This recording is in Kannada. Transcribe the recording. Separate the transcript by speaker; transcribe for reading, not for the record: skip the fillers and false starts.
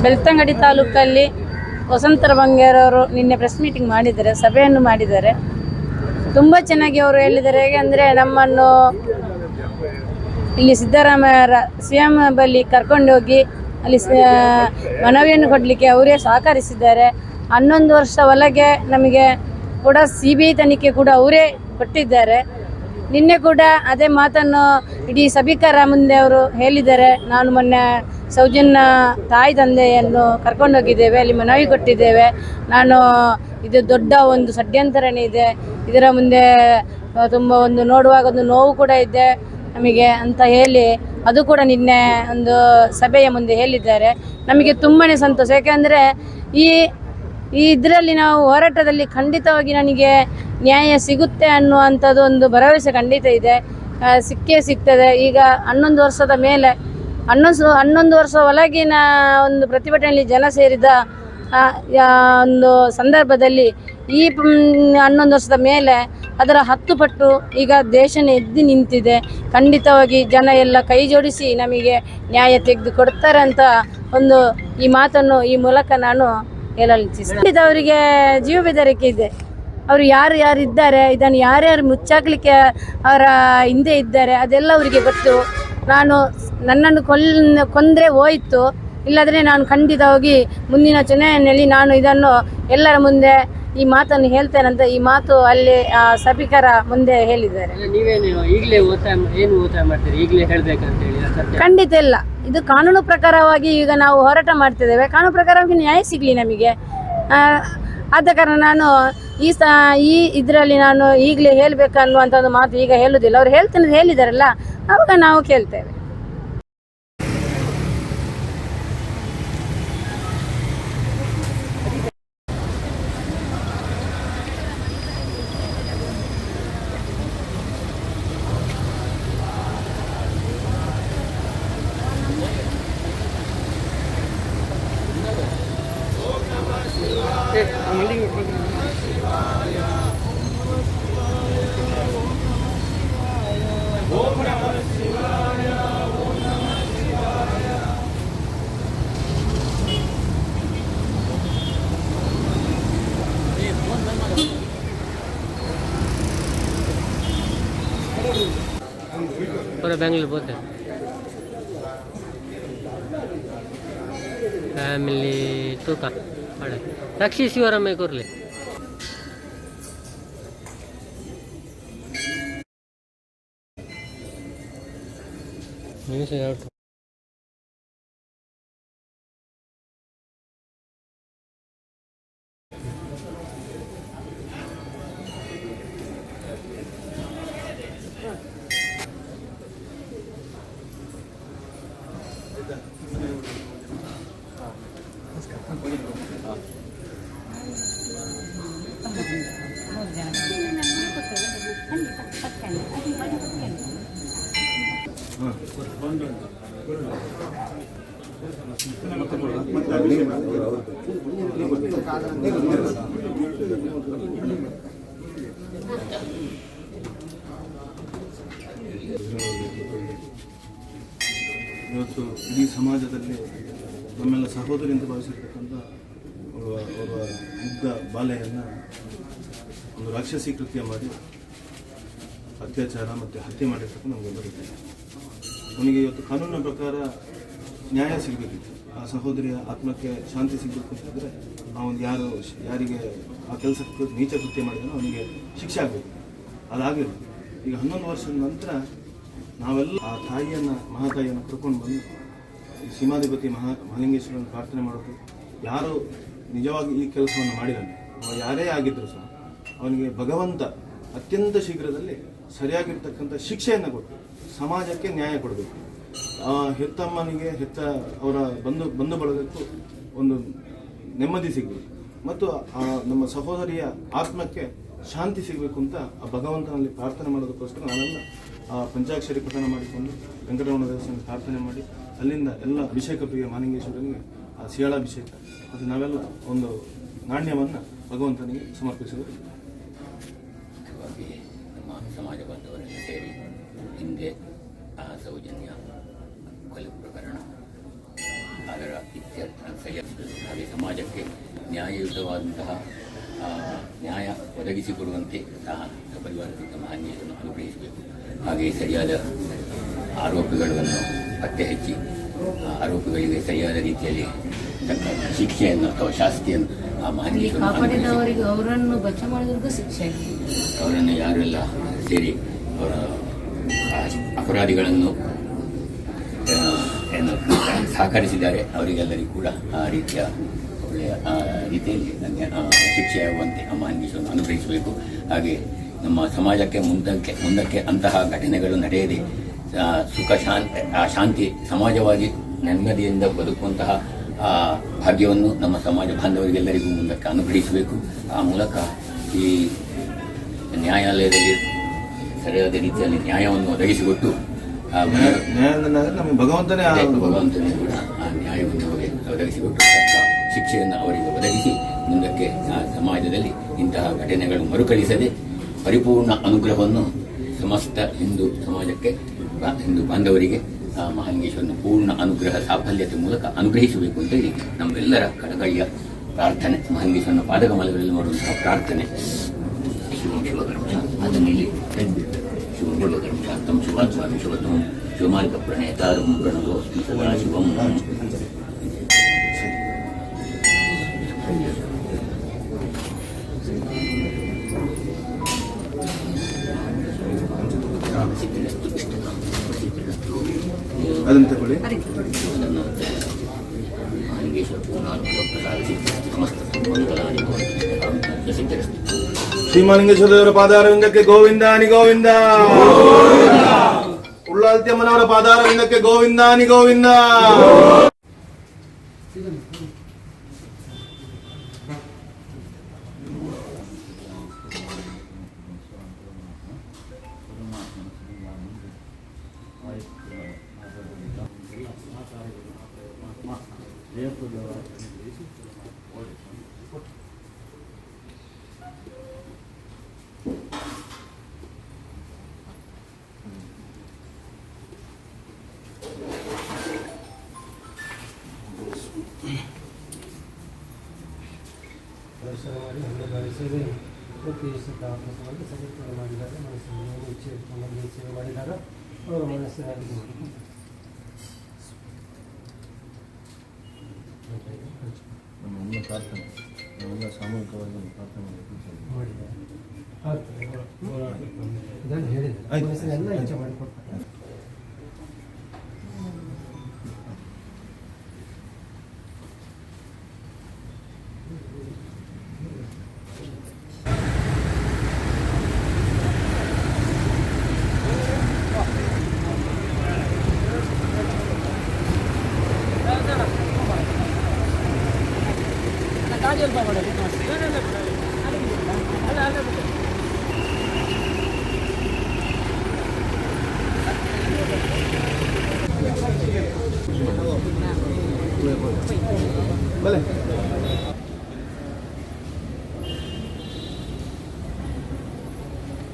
Speaker 1: ಬೆಳ್ತಂಗಡಿ ತಾಲೂಕಲ್ಲಿ ವಸಂತರ ಬಂಗೇರವರು ನಿನ್ನೆ ಪ್ರೆಸ್ ಮೀಟಿಂಗ್ ಮಾಡಿದ್ದಾರೆ, ಸಭೆಯನ್ನು ಮಾಡಿದ್ದಾರೆ. ತುಂಬ ಚೆನ್ನಾಗಿ ಅವರು ಹೇಳಿದ್ದಾರೆ. ಹೇಗೆ ಅಂದರೆ, ನಮ್ಮನ್ನು ಇಲ್ಲಿ ಸಿದ್ದರಾಮಯ್ಯರ CM ಬಳಿ ಕರ್ಕೊಂಡೋಗಿ ಅಲ್ಲಿ ಮನವಿಯನ್ನು ಕೊಡಲಿಕ್ಕೆ ಅವರೇ ಸಹಕರಿಸಿದ್ದಾರೆ. 11 ವರ್ಷ ಒಳಗೆ ನಮಗೆ ಕೂಡ CBI ತನಿಖೆ ಕೂಡ ಅವರೇ ಕೊಟ್ಟಿದ್ದಾರೆ. ನಿನ್ನೆ ಕೂಡ ಅದೇ ಮಾತನ್ನು ಇಡೀ ಸಭಿಕರ ಮುಂದೆ ಅವರು ಹೇಳಿದ್ದಾರೆ. ನಾನು ಮೊನ್ನೆ ಸೌಜನ್ಯ ತಾಯಿ ತಂದೆಯನ್ನು ಕರ್ಕೊಂಡೋಗಿದ್ದೇವೆ, ಅಲ್ಲಿ ಮನವಿ ಕೊಟ್ಟಿದ್ದೇವೆ. ಇದು ದೊಡ್ಡ ಒಂದು ಷಡ್ಯಂತರನೇ ಇದೆ, ಇದರ ಮುಂದೆ ತುಂಬ ಒಂದು ನೋಡುವಾಗ ಒಂದು ನೋವು ಕೂಡ ಇದೆ ನಮಗೆ ಅಂತ ಹೇಳಿ ಅದು ಕೂಡ ನಿನ್ನೆ ಒಂದು ಸಭೆಯ ಮುಂದೆ ಹೇಳಿದ್ದಾರೆ. ನಮಗೆ ತುಂಬಾ ಸಂತೋಷ. ಯಾಕೆಂದರೆ ಈ ಇದರಲ್ಲಿ ನಾವು ಹೋರಾಟದಲ್ಲಿ ಖಂಡಿತವಾಗಿ ನನಗೆ ನ್ಯಾಯ ಸಿಗುತ್ತೆ ಅನ್ನುವಂಥದ್ದು ಒಂದು ಭರವಸೆ ಖಂಡಿತ ಇದೆ, ಸಿಕ್ಕೇ ಸಿಗ್ತದೆ. ಈಗ 11 ವರ್ಷದ ಮೇಲೆ 11 ವರ್ಷ ಒಳಗಿನ ಒಂದು ಪ್ರತಿಭಟನೆಯಲ್ಲಿ ಜನ ಸೇರಿದ ಒಂದು ಸಂದರ್ಭದಲ್ಲಿ ಈ 11 ವರ್ಷದ ಮೇಲೆ ಅದರ 10 ಪಟ್ಟು ಈಗ ದೇಶನೇ ಎದ್ದು ನಿಂತಿದೆ. ಖಂಡಿತವಾಗಿ ಜನ ಎಲ್ಲ ಕೈ ಜೋಡಿಸಿ ನಮಗೆ ನ್ಯಾಯ ತೆಗೆದು ಕೊಡ್ತಾರೆ ಅಂತ ಒಂದು ಈ ಮಾತನ್ನು ಈ ಮೂಲಕ ನಾನು ಹೇಳಲು ಇಚ್ಛಿಸ್ತೇನೆ. ಅವರಿಗೆ ಜೀವ ಬೆದರಿಕೆ ಇದೆ. ಅವರು ಯಾರು ಇದ್ದಾರೆ, ಇದನ್ನು ಯಾರ್ಯಾರು ಮುಚ್ಚಾಕಲಿಕ್ಕೆ ಅವರ ಹಿಂದೆ ಇದ್ದಾರೆ ಅದೆಲ್ಲ ಅವರಿಗೆ ಗೊತ್ತು. ನನ್ನನ್ನು ಕೊಂದರೆ ಹೋಯಿತು, ಇಲ್ಲದ್ರೆ ನಾನು ಖಂಡಿತವಾಗಿ ಮುಂದಿನ ಚುನಾವಣೆಯಲ್ಲಿ ನಾನು ಇದನ್ನು ಎಲ್ಲರ ಮುಂದೆ ಈ ಮಾತನ್ನು ಹೇಳ್ತೇನಂತ ಈ ಮಾತು ಅಲ್ಲಿ ಸಭಿಕರ ಮುಂದೆ ಹೇಳಿದ್ದಾರೆ. ಖಂಡಿತ ಇಲ್ಲ, ಇದು ಕಾನೂನು ಪ್ರಕಾರವಾಗಿ ಈಗ ನಾವು ಹೋರಾಟ ಮಾಡ್ತಿದ್ದೇವೆ. ಕಾನೂನು ಪ್ರಕಾರವಾಗಿ ನ್ಯಾಯ ಸಿಗಲಿ ನಮಗೆ. ಆದ ಕಾರಣ ನಾನು ಈ ಇದರಲ್ಲಿ ನಾನು ಈಗಲೇ ಹೇಳಬೇಕನ್ನುವಂಥ ಒಂದು ಮಾತು ಈಗ ಹೇಳುವುದಿಲ್ಲ. ಅವ್ರು ಹೇಳಿದಾರಲ್ಲ, ಆವಾಗ ನಾವು ಕೇಳ್ತೇವೆ.
Speaker 2: ಬೆಂಗಳೂರು ಬೋತೆ ಫ್ಯಾಮಿಲಿ ತೂಕ ಹಳೆ ರಕ್ಷಿಸಿವರಮ್ಮೆ ಕೊರ್ಲಿ ನ್ಯೂಸ್ ಯಾವ್ದು
Speaker 3: ಇವತ್ತು ಇಡೀ ಸಮಾಜದಲ್ಲಿ ನಮ್ಮೆಲ್ಲ ಸಹೋದರಿ ಅಂತ ಭಾವಿಸಿರ್ತಕ್ಕಂಥ ಅವರ ಮುಗ್ಧ ಬಾಲೆಯನ್ನು ಒಂದು ರಾಕ್ಷಸಿ ಕೃತ್ಯ ಮಾಡಿ ಅತ್ಯಾಚಾರ ಮತ್ತು ಹತ್ಯೆ ಮಾಡಿರ್ತಕ್ಕಂಥ ನಮಗೆಲ್ಲರಿದೆ. ಅವನಿಗೆ ಇವತ್ತು ಕಾನೂನಿನ ಪ್ರಕಾರ ನ್ಯಾಯ ಸಿಗಬೇಕಿತ್ತು. ಆ ಸಹೋದರಿಯ ಆತ್ಮಕ್ಕೆ ಶಾಂತಿ ಸಿಗಬೇಕು ಅಂತಂದರೆ ಅವನು ಯಾರಿಗೆ ಆ ಕೆಲಸಕ್ಕೆ ನೀಚ ಕೃತ್ಯ ಮಾಡಿದನೋ ಅವನಿಗೆ ಶಿಕ್ಷೆ ಆಗಬೇಕು. ಅದಾಗಿಲ್ಲ. ಈಗ 11 ವರ್ಷದ ನಂತರ ನಾವೆಲ್ಲ ಆ ತಾಯಿಯನ್ನು ಮಹಾತಾಯಿಯನ್ನು ಕರ್ಕೊಂಡು ಬಂದು ಸೀಮಾಧಿಪತಿ ಮಹಾಲಿಂಗೇಶ್ವರನ ಪ್ರಾರ್ಥನೆ ಮಾಡೋದು, ಯಾರು ನಿಜವಾಗಿ ಈ ಕೆಲಸವನ್ನು ಮಾಡಿದ್ದಾನೆ ಯಾರೇ ಆಗಿದ್ದರೂ ಸಹ ಅವನಿಗೆ ಭಗವಂತ ಅತ್ಯಂತ ಶೀಘ್ರದಲ್ಲಿ ಸರಿಯಾಗಿರ್ತಕ್ಕಂಥ ಶಿಕ್ಷೆಯನ್ನು ಕೊಟ್ಟು ಸಮಾಜಕ್ಕೆ ನ್ಯಾಯ ಕೊಡಬೇಕು. ಹೆತ್ತಮ್ಮನಿಗೆ ಅವರ ಬಂಧು ಬಳಗಕ್ಕೂ ಒಂದು ನೆಮ್ಮದಿ ಸಿಗಬೇಕು ಮತ್ತು ನಮ್ಮ ಸಹೋದರಿಯ ಆತ್ಮಕ್ಕೆ ಶಾಂತಿ ಸಿಗಬೇಕು ಅಂತ ಆ ಭಗವಂತನಲ್ಲಿ ಪ್ರಾರ್ಥನೆ ಮಾಡೋದಕ್ಕೋಸ್ಕರ ನಾವೆಲ್ಲ ಪಂಚಾಕ್ಷರಿ ಪಠಣ ಮಾಡಿಕೊಂಡು ವೆಂಕಟರಮಣ ದೇವಸ್ಥಾನಕ್ಕೆ ಪ್ರಾರ್ಥನೆ ಮಾಡಿ ಅಲ್ಲಿಂದ ಎಲ್ಲ ಅಭಿಷೇಕ ಪ್ರಿಯ ಮಹಾಲಿಂಗೇಶ್ವರನಿಗೆ ಆ ಸಿಯಾಳಾಭಿಷೇಕ ಅದು ನಾವೆಲ್ಲ ಒಂದು ನಾಣ್ಯವನ್ನು ಭಗವಂತನಿಗೆ ಸಮರ್ಪಿಸಿದರು.
Speaker 4: ನಮ್ಮ ಸಮಾಜ ಬಾಂಧವರೆಲ್ಲ ಸೇರಿ ಹಿಂದೆ ಆ ಸೌಜನ್ಯ ಕೊಲೆ ಪ್ರಕರಣ ಅದರ ಇತ್ಯರ್ಥ ಹಾಗೆ ಸಮಾಜಕ್ಕೆ ನ್ಯಾಯಯುತವಾದಂತಹ ನ್ಯಾಯ ಒದಗಿಸಿಕೊಡುವಂತೆ ಸಹ ಪರಿವಾರದಿಂದ ಮಹಾನ್ಯವನ್ನು ಅನುಗ್ರಹಿಸಬೇಕು. ಹಾಗೆ ಸರಿಯಾದ ಆರೋಪಿಗಳನ್ನು ಪತ್ತೆ ಹಚ್ಚಿ ಆರೋಪಿಗಳಿಗೆ ಸರಿಯಾದ ರೀತಿಯಲ್ಲಿ ತಕ್ಕ ಶಿಕ್ಷೆಯನ್ನು ಅಥವಾ ಶಾಸ್ತಿಯನ್ನು ಆ
Speaker 1: ಕಾಪಾಡಿದವರಿಗೆ ಅವರನ್ನು ಬಚಾವ್ ಮಾಡಿದವರಿಗೂ ಶಿಕ್ಷೆ,
Speaker 4: ಅವರನ್ನು ಯಾರೆಲ್ಲ ಸೇರಿ ಅವರ ಅಪರಾಧಿಗಳನ್ನು ಸಹಕರಿಸಿದ್ದಾರೆ ಅವರಿಗೆಲ್ಲರಿಗೂ ಕೂಡ ಆ ರೀತಿಯ ಒಳ್ಳೆಯ ರೀತಿಯಲ್ಲಿ ಶಿಕ್ಷೆಯಾಗುವಂತೆ ಅಮಾನ್ಯವನ್ನು ಅನುಗ್ರಹಿಸಬೇಕು. ಹಾಗೆ ನಮ್ಮ ಸಮಾಜಕ್ಕೆ ಮುಂದಕ್ಕೆ ಅಂತಹ ಘಟನೆಗಳು ನಡೆಯದೆ ಸುಖ ಶಾಂತಿ ಸಮಾಜವಾಗಿ ನೆಮ್ಮದಿಯಿಂದ ಬದುಕುವಂತಹ ಭಾಗ್ಯವನ್ನು ನಮ್ಮ ಸಮಾಜ ಬಾಂಧವರಿಗೆಲ್ಲರಿಗೂ ಮುಂದಕ್ಕೆ ಅನುಗ್ರಹಿಸಬೇಕು. ಆ ಮೂಲಕ ಈ ನ್ಯಾಯಾಲಯದಲ್ಲಿ ಸರಿಯಾದ ರೀತಿಯಲ್ಲಿ ನ್ಯಾಯವನ್ನು ಒದಗಿಸಿಕೊಟ್ಟು
Speaker 3: ಭಗವಂತನೇ
Speaker 4: ಕೂಡ ಆ ನ್ಯಾಯವನ್ನು ಒದಗಿಸಿಕೊಟ್ಟು ಶಿಕ್ಷೆಯನ್ನು ಅವರಿಗೆ ಒದಗಿಸಿ ಮುಂದಕ್ಕೆ ಸಮಾಜದಲ್ಲಿ ಇಂತಹ ಘಟನೆಗಳು ಮರುಕಳಿಸದೆ ಪರಿಪೂರ್ಣ ಅನುಗ್ರಹವನ್ನು ಸಮಸ್ತ ಹಿಂದೂ ಸಮಾಜಕ್ಕೆ ಹಿಂದೂ ಬಾಂಧವರಿಗೆ ಮಹಾಲಿಂಗೇಶ್ವರನ ಪೂರ್ಣ ಅನುಗ್ರಹ ಸಾಫಲ್ಯತೆ ಮೂಲಕ ಅನುಗ್ರಹಿಸಬೇಕು ಅಂತ ಹೇಳಿ ನಮ್ಮೆಲ್ಲರ ಕಳಕಳಿಯ ಪ್ರಾರ್ಥನೆ. ಮಹಾಲಿಂಗೇಶ್ವರನ ಪಾದಕಮಲಗಳಲ್ಲಿ ಮಾಡುವಂತಹ ಪ್ರಾರ್ಥನೆ. ಶಿವಂ ಶಿವಕರ್ಮ ಅದನ್ನಿಲ್ಲಿ ಶಿವಂ ಶಿವಕರ್ಮ ಶಾಂತಂ ಶಿವಾತ್ಮ ಶಿವತ್ವಂ ಶಿವಮಾರ್ಗ ಪ್ರಣೇತಾರಂ ಪ್ರಣವೋಸ್ಮಿ ಸದಾ ಶಿವಂ.
Speaker 3: ಅದನ್ನು ತಗೊಳ್ಳಿ. ಶ್ರೀಮಹಾಲಿಂಗೇಶ್ವರ ದೇವರ ಪಾದಾರವಿಂದಕ್ಕೆ ಗೋವಿಂದಾನಿ ಗೋವಿಂದ. ಉಳ್ಳಾಲ್ತಿಯಮ್ಮನವರ ಪಾದಾರವಿಂದಕ್ಕೆ ಗೋವಿಂದಾನಿ ಗೋವಿಂದ.
Speaker 5: ದರ್ಶನ ಮಾಡಿ ಹಣ್ಣುಗಾಳಿ ಸೇವೆ ಆತ್ಮಕವಾಗಿ ಸಮರ್ಪಣೆ ಮಾಡಿದಾಗ ಮನಸ್ಸಿನ ಇಚ್ಛೆ ಇಟ್ಕೊಂಡು ಸೇವೆ ಮಾಡಿದಾಗ ಅವರ ಮನಸ್ಸಿನಲ್ಲಿ
Speaker 3: ನಮ್ಮ ಪ್ರಾರ್ಥನೆ ನಾವೆಲ್ಲ ಸಾಮೂಹಿಕವಾಗಿ ಪ್ರಾರ್ಥನೆ
Speaker 5: ಮಾಡಿದ್ದಾರೆ ಆಗ್ತದೆ. ಇದನ್ನು ಹೇಳಿದ್ದಾರೆ ಮನಸ್ಸಿನೆಲ್ಲ ಇಚ್ಛೆ ಮಾಡಿಕೊಡ್ತಾರೆ.
Speaker 3: ಭಲೆ